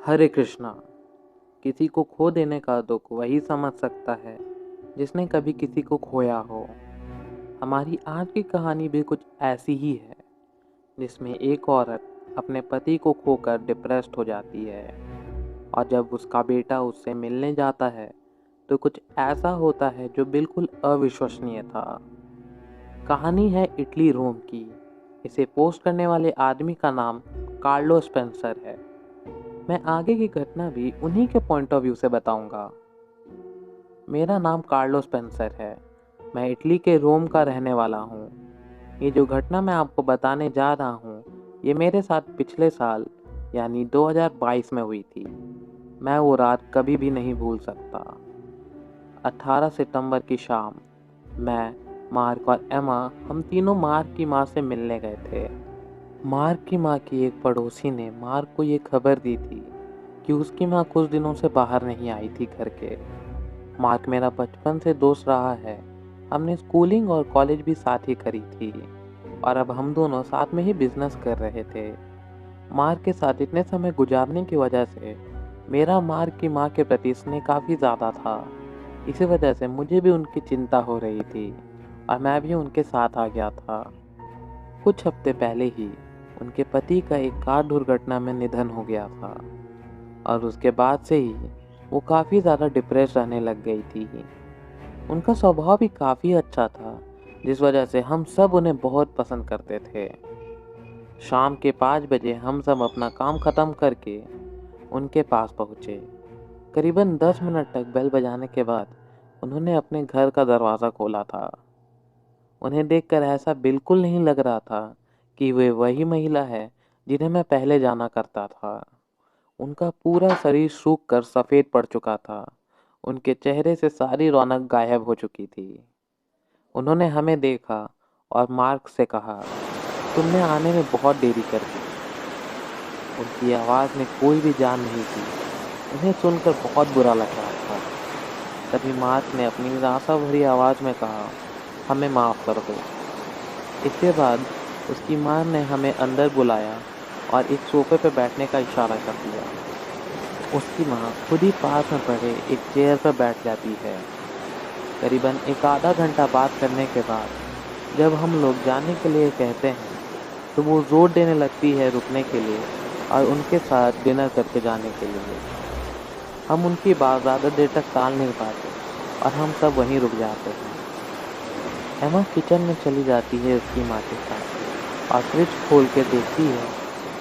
हरे कृष्णा। किसी को खो देने का दुख वही समझ सकता है जिसने कभी किसी को खोया हो। हमारी आज की कहानी भी कुछ ऐसी ही है, जिसमें एक औरत अपने पति को खोकर डिप्रेस्ड हो जाती है और जब उसका बेटा उससे मिलने जाता है तो कुछ ऐसा होता है जो बिल्कुल अविश्वसनीय था। कहानी है इटली रोम की। इसे पोस्ट करने वाले आदमी का नाम कार्लो स्पेंसर है। मैं आगे की घटना भी उन्हीं के पॉइंट ऑफ व्यू से बताऊंगा। मेरा नाम कार्लो स्पेंसर है। मैं इटली के रोम का रहने वाला हूँ। ये जो घटना मैं आपको बताने जा रहा हूँ, ये मेरे साथ पिछले साल यानी 2022 में हुई थी। मैं वो रात कभी भी नहीं भूल सकता। 18 सितंबर की शाम, मैं, मार्क और एमा हम तीनों मार्क की माँ से मिलने गए थे। मार्क की माँ की एक पड़ोसी ने मार्क को ये खबर दी थी कि उसकी माँ कुछ दिनों से बाहर नहीं आई थी घर के। मार्क मेरा बचपन से दोस्त रहा है। हमने स्कूलिंग और कॉलेज भी साथ ही करी थी और अब हम दोनों साथ में ही बिजनेस कर रहे थे। मार्क के साथ इतने समय गुजारने की वजह से मेरा मार्क की माँ के प्रति स्नेह काफ़ी ज़्यादा था। इसी वजह से मुझे भी उनकी चिंता हो रही थी और मैं भी उनके साथ आ गया था। कुछ हफ्ते पहले ही उनके पति का एक कार दुर्घटना में निधन हो गया था और उसके बाद से ही वो काफ़ी ज़्यादा डिप्रेस रहने लग गई थी। उनका स्वभाव भी काफ़ी अच्छा था, जिस वजह से हम सब उन्हें बहुत पसंद करते थे। शाम के 5 बजे हम सब अपना काम ख़त्म करके उनके पास पहुँचे। करीबन 10 मिनट तक बेल बजाने के बाद उन्होंने अपने घर का दरवाज़ा खोला था। उन्हें देखकर ऐसा बिल्कुल नहीं लग रहा था कि वे वही महिला है जिन्हें मैं पहले जाना करता था। उनका पूरा शरीर सूख कर सफ़ेद पड़ चुका था। उनके चेहरे से सारी रौनक गायब हो चुकी थी। उन्होंने हमें देखा और मार्क से कहा, तुमने आने में बहुत देरी कर दी। उनकी आवाज़ में कोई भी जान नहीं थी। उन्हें सुनकर बहुत बुरा लग रहा था। तभी मार्क ने अपनी निराशा भरी आवाज़ में कहा, हमें माफ़ कर दो। इसके बाद उसकी माँ ने हमें अंदर बुलाया और एक सोफे पर बैठने का इशारा कर दिया। उसकी माँ खुद ही पास में पड़े एक चेयर पर बैठ जाती है। करीबन एक आधा घंटा बात करने के बाद जब हम लोग जाने के लिए कहते हैं तो वो ज़ोर देने लगती है रुकने के लिए और उनके साथ डिनर करके जाने के लिए। हम उनकी बात ज़्यादा देर तक टाल नहीं पाते और हम सब वहीं रुक जाते हैं। एमा किचन में चली जाती है उसकी माँ के साथ और फ्रिज खोल के देखती है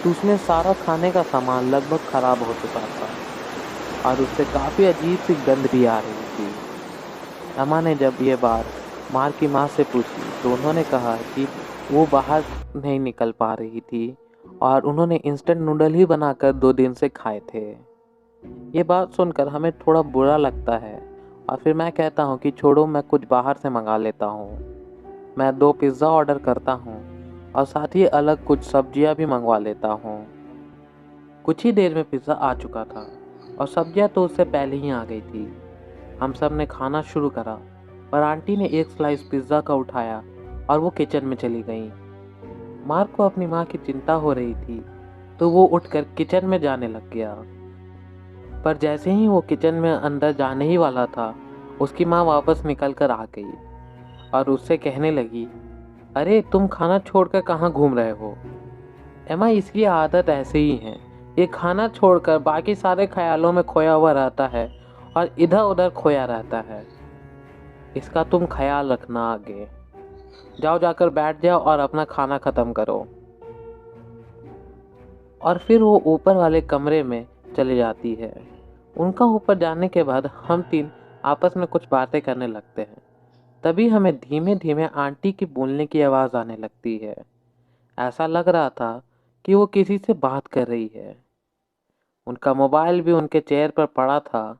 तो उसमें सारा खाने का सामान लगभग ख़राब हो चुका था और उससे काफ़ी अजीब सी गंध भी आ रही थी। एमा ने जब ये बात मार्क की माँ से पूछी तो उन्होंने कहा कि वो बाहर नहीं निकल पा रही थी और उन्होंने इंस्टेंट नूडल ही बनाकर 2 दिन से खाए थे। ये बात सुनकर हमें थोड़ा बुरा लगता है और फिर मैं कहता हूँ कि छोड़ो, मैं कुछ बाहर से मंगा लेता हूँ। मैं 2 पिज़्ज़ा ऑर्डर करता हूँ और साथ ही अलग कुछ सब्जियाँ भी मंगवा लेता हूँ। कुछ ही देर में पिज़्ज़ा आ चुका था और सब्जियाँ तो उससे पहले ही आ गई थी। हम सब ने खाना शुरू करा पर आंटी ने एक स्लाइस पिज़्ज़ा का उठाया और वो किचन में चली गई। मार्क को अपनी माँ की चिंता हो रही थी तो वो उठकर किचन में जाने लग गया। पर जैसे ही वो किचन में अंदर जाने ही वाला था, उसकी माँ वापस निकल कर आ गई और उससे कहने लगी, अरे तुम खाना छोड़कर कहाँ घूम रहे हो? एमा, इसकी आदत ऐसे ही है। ये खाना छोड़कर बाकी सारे ख्यालों में खोया हुआ रहता है और इधर उधर खोया रहता है। इसका तुम ख्याल रखना आगे। जाओ, जाकर बैठ जाओ और अपना खाना ख़त्म करो। और फिर वो ऊपर वाले कमरे में चली जाती है। उनका ऊपर जाने के बाद हम तीन आपस में कुछ बातें करने लगते हैं। तभी हमें धीमे धीमे आंटी की बोलने की आवाज़ आने लगती है। ऐसा लग रहा था कि वो किसी से बात कर रही है। उनका मोबाइल भी उनके चेयर पर पड़ा था,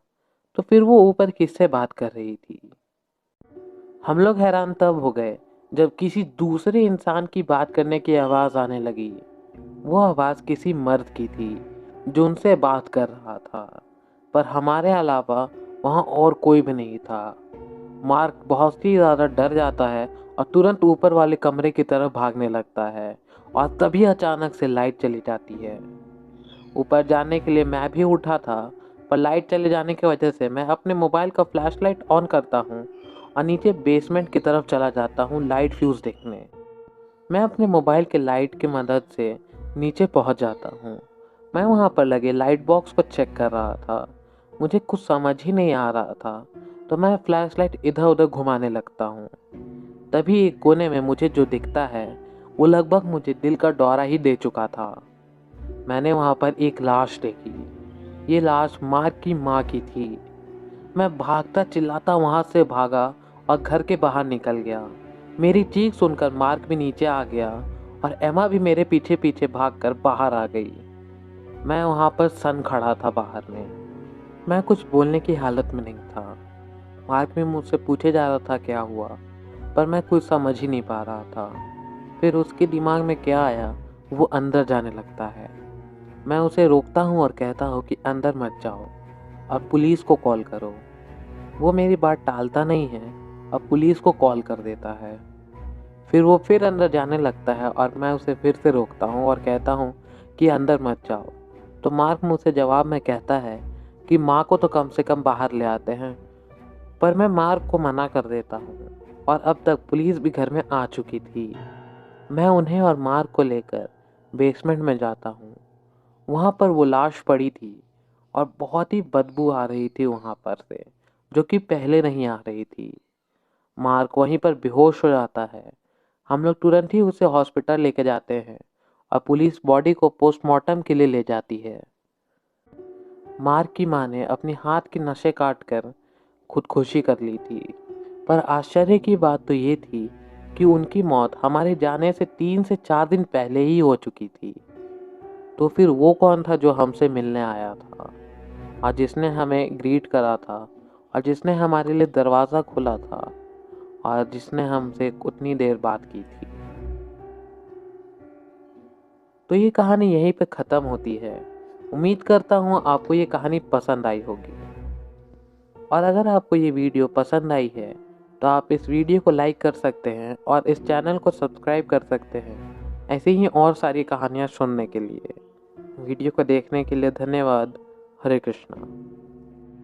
तो फिर वो ऊपर किससे बात कर रही थी? हम लोग हैरान तब हो गए जब किसी दूसरे इंसान की बात करने की आवाज़ आने लगी। वो आवाज़ किसी मर्द की थी जो उनसे बात कर रहा था, पर हमारे अलावा वहाँ और कोई भी नहीं था। मार्क बहुत ही ज़्यादा डर जाता है और तुरंत ऊपर वाले कमरे की तरफ भागने लगता है और तभी अचानक से लाइट चली जाती है। ऊपर जाने के लिए मैं भी उठा था, पर लाइट चले जाने की वजह से मैं अपने मोबाइल का फ्लैशलाइट ऑन करता हूँ और नीचे बेसमेंट की तरफ चला जाता हूँ लाइट फ्यूज़ देखने। मैं अपने मोबाइल के लाइट की मदद से नीचे पहुँच जाता हूँ। मैं वहाँ पर लगे लाइट बॉक्स को चेक कर रहा था। मुझे कुछ समझ ही नहीं आ रहा था, तो मैं फ्लैशलाइट इधर उधर घुमाने लगता हूँ। तभी एक कोने में मुझे जो दिखता है वो लगभग मुझे दिल का दौरा ही दे चुका था। मैंने वहाँ पर एक लाश देखी। ये लाश मार्क की माँ की थी। मैं भागता चिल्लाता वहाँ से भागा और घर के बाहर निकल गया। मेरी चीख सुनकर मार्क भी नीचे आ गया और एमा भी मेरे पीछे पीछे भागकर बाहर आ गई। मैं वहाँ पर सन खड़ा था बाहर में। मैं कुछ बोलने की हालत में नहीं था। मार्क भी मुझसे पूछे जा रहा था क्या हुआ, पर मैं कुछ समझ ही नहीं पा रहा था। फिर उसके दिमाग में क्या आया, वो अंदर जाने लगता है। मैं उसे रोकता हूँ और कहता हूँ कि अंदर मत जाओ और पुलिस को कॉल करो। वो मेरी बात टालता नहीं है और पुलिस को कॉल कर देता है। फिर वो फिर अंदर जाने लगता है और मैं उसे फिर से रोकता हूँ और कहता हूँ कि अंदर मत जाओ। तो मार्क मुझसे जवाब में कहता है कि माँ को तो कम से कम बाहर ले आते हैं, पर मैं मार्क को मना कर देता हूँ और अब तक पुलिस भी घर में आ चुकी थी। मैं उन्हें और मार्क को लेकर बेसमेंट में जाता हूँ। वहाँ पर वो लाश पड़ी थी और बहुत ही बदबू आ रही थी वहाँ पर से, जो कि पहले नहीं आ रही थी। मार्क वहीं पर बेहोश हो जाता है। हम लोग तुरंत ही उसे हॉस्पिटल लेके जाते हैं और पुलिस बॉडी को पोस्टमार्टम के लिए ले जाती है। मार्क की माँ ने अपने हाथ के नशे काट कर खुदकुशी कर ली थी, पर आश्चर्य की बात तो ये थी कि उनकी मौत हमारे जाने से 3 से 4 दिन पहले ही हो चुकी थी। तो फिर वो कौन था जो हमसे मिलने आया था और जिसने हमें ग्रीट करा था और जिसने हमारे लिए दरवाज़ा खोला था और जिसने हमसे उतनी देर बात की थी। तो ये कहानी यहीं पे ख़त्म होती है। उम्मीद करता हूँ आपको ये कहानी पसंद आई होगी, और अगर आपको ये वीडियो पसंद आई है तो आप इस वीडियो को लाइक कर सकते हैं और इस चैनल को सब्सक्राइब कर सकते हैं ऐसे ही और सारी कहानियाँ सुनने के लिए। वीडियो को देखने के लिए धन्यवाद। हरे कृष्णा।